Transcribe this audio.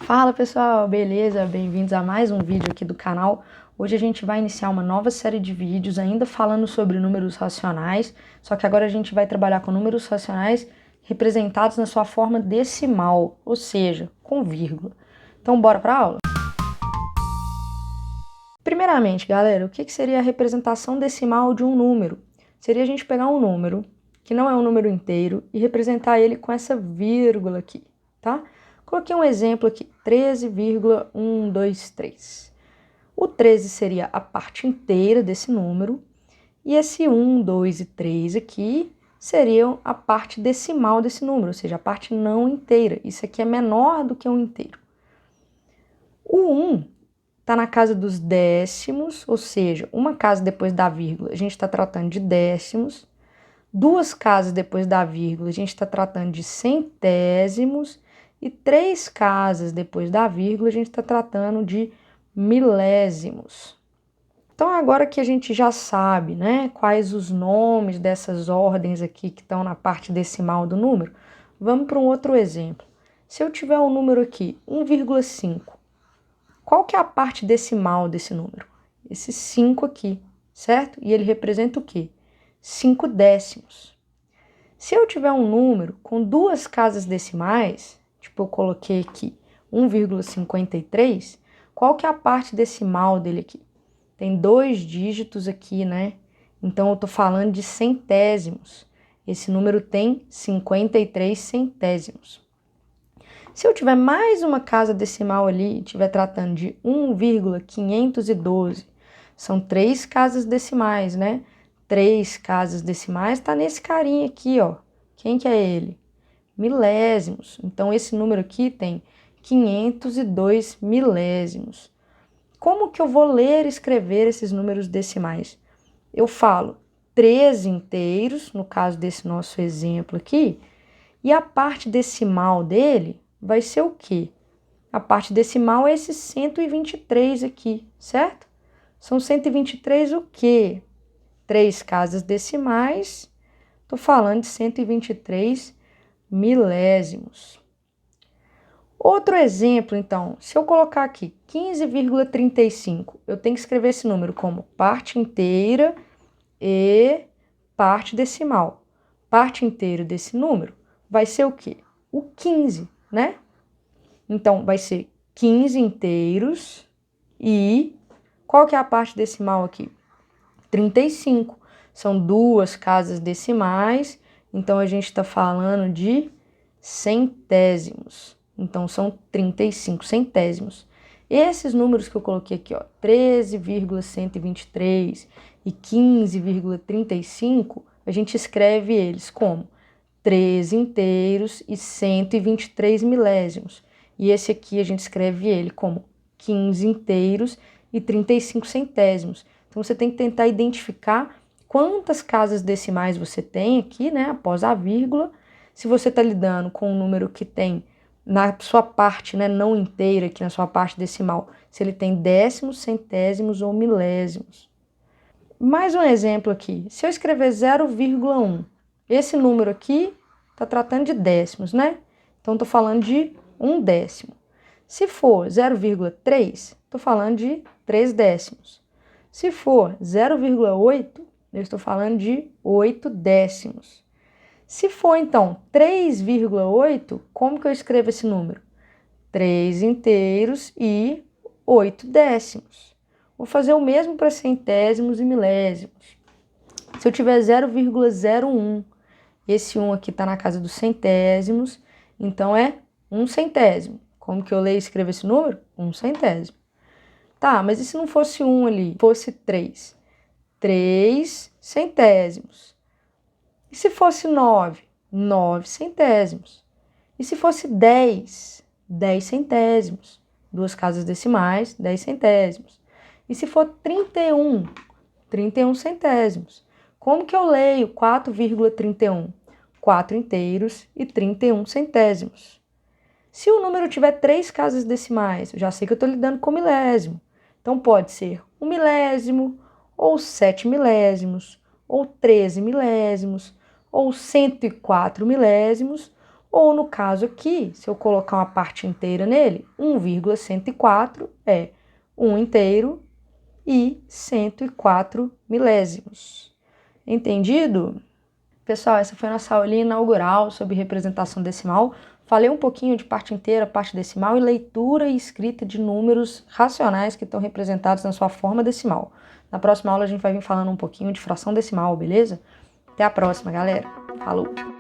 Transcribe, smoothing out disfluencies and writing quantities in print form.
Fala pessoal, beleza? Bem-vindos a mais um vídeo aqui do canal. Hoje a gente vai iniciar uma nova série de vídeos ainda falando sobre números racionais, só que agora a gente vai trabalhar com números racionais representados na sua forma decimal, ou seja, com vírgula. Então bora para a aula? Primeiramente, galera, o que seria a representação decimal de um número? Seria a gente pegar um número, que não é um número inteiro, e representar ele com essa vírgula aqui, tá? Coloquei um exemplo aqui, 13,123. O 13 seria a parte inteira desse número, e esse 1, 2 e 3 aqui seriam a parte decimal desse número, ou seja, a parte não inteira. Isso aqui é menor do que um inteiro. O 1 está na casa dos décimos, ou seja, uma casa depois da vírgula, a gente está tratando de décimos. Duas casas depois da vírgula, a gente está tratando de centésimos. E três casas depois da vírgula, a gente está tratando de milésimos. Então, agora que a gente já sabe, né, quais os nomes dessas ordens aqui que estão na parte decimal do número, vamos para um outro exemplo. Se eu tiver um número aqui, 1,5, qual que é a parte decimal desse número? Esse 5 aqui, certo? E ele representa o quê? 5 décimos. Se eu tiver um número com duas casas decimais, tipo eu coloquei aqui 1,53, qual que é a parte decimal dele aqui? Tem dois dígitos aqui, né? Então eu tô falando de centésimos. Esse número tem 53 centésimos. Se eu tiver mais uma casa decimal ali, estiver tratando de 1,512, são três casas decimais, né? Três casas decimais está nesse carinha aqui, ó. Quem que é ele? Milésimos. Então, esse número aqui tem 502 milésimos. Como que eu vou ler e escrever esses números decimais? Eu falo 13 inteiros, no caso desse nosso exemplo aqui, e a parte decimal dele vai ser o quê? A parte decimal é esse 123 aqui, certo? São 123 o quê? Três casas decimais, estou falando de 123 milésimos. Outro exemplo, então, se eu colocar aqui 15,35, eu tenho que escrever esse número como parte inteira e parte decimal. Parte inteira desse número vai ser o quê? O 15, né? Então, vai ser 15 inteiros e qual que é a parte decimal aqui? 35. São duas casas decimais, então a gente está falando de centésimos. Então, são 35 centésimos. Esses números que eu coloquei aqui, ó, 13,123 e 15,35, a gente escreve eles como 13 inteiros e 123 milésimos. E esse aqui a gente escreve ele como 15 inteiros e 35 centésimos. Então, você tem que tentar identificar quantas casas decimais você tem aqui, né, após a vírgula. Se você está lidando com um número que tem na sua parte, né, não inteira, aqui na sua parte decimal, se ele tem décimos, centésimos ou milésimos. Mais um exemplo aqui. Se eu escrever 0,1, esse número aqui está tratando de décimos, né? Então, estou falando de 1 décimo. Se for 0,3, estou falando de 3 décimos. Se for 0,8, eu estou falando de 8 décimos. Se for, então, 3,8, como que eu escrevo esse número? 3 inteiros e 8 décimos. Vou fazer o mesmo para centésimos e milésimos. Se eu tiver 0,01, esse 1 aqui está na casa dos centésimos, então é 1 centésimo. Como que eu leio e escrevo esse número? 1 centésimo. Tá, mas e se não fosse 1 ali? Fosse 3? 3 centésimos. E se fosse 9? 9 centésimos. E se fosse 10? 10 centésimos. Duas casas decimais, 10 centésimos. E se for 31? 31 centésimos. Como que eu leio 4,31? 4 inteiros e 31 centésimos. Se o número tiver três casas decimais, eu já sei que eu estou lidando com milésimo. Então, pode ser 1 milésimo, ou 7 milésimos, ou 13 milésimos, ou 104 milésimos, Ou no caso aqui, se eu colocar uma parte inteira nele, 1,104 é 1 inteiro e 104 milésimos. Entendido? Pessoal, essa foi a nossa aulinha inaugural sobre representação decimal. Falei um pouquinho de parte inteira, parte decimal e leitura e escrita de números racionais que estão representados na sua forma decimal. Na próxima aula a gente vai vir falando um pouquinho de fração decimal, beleza? Até a próxima, galera. Falou!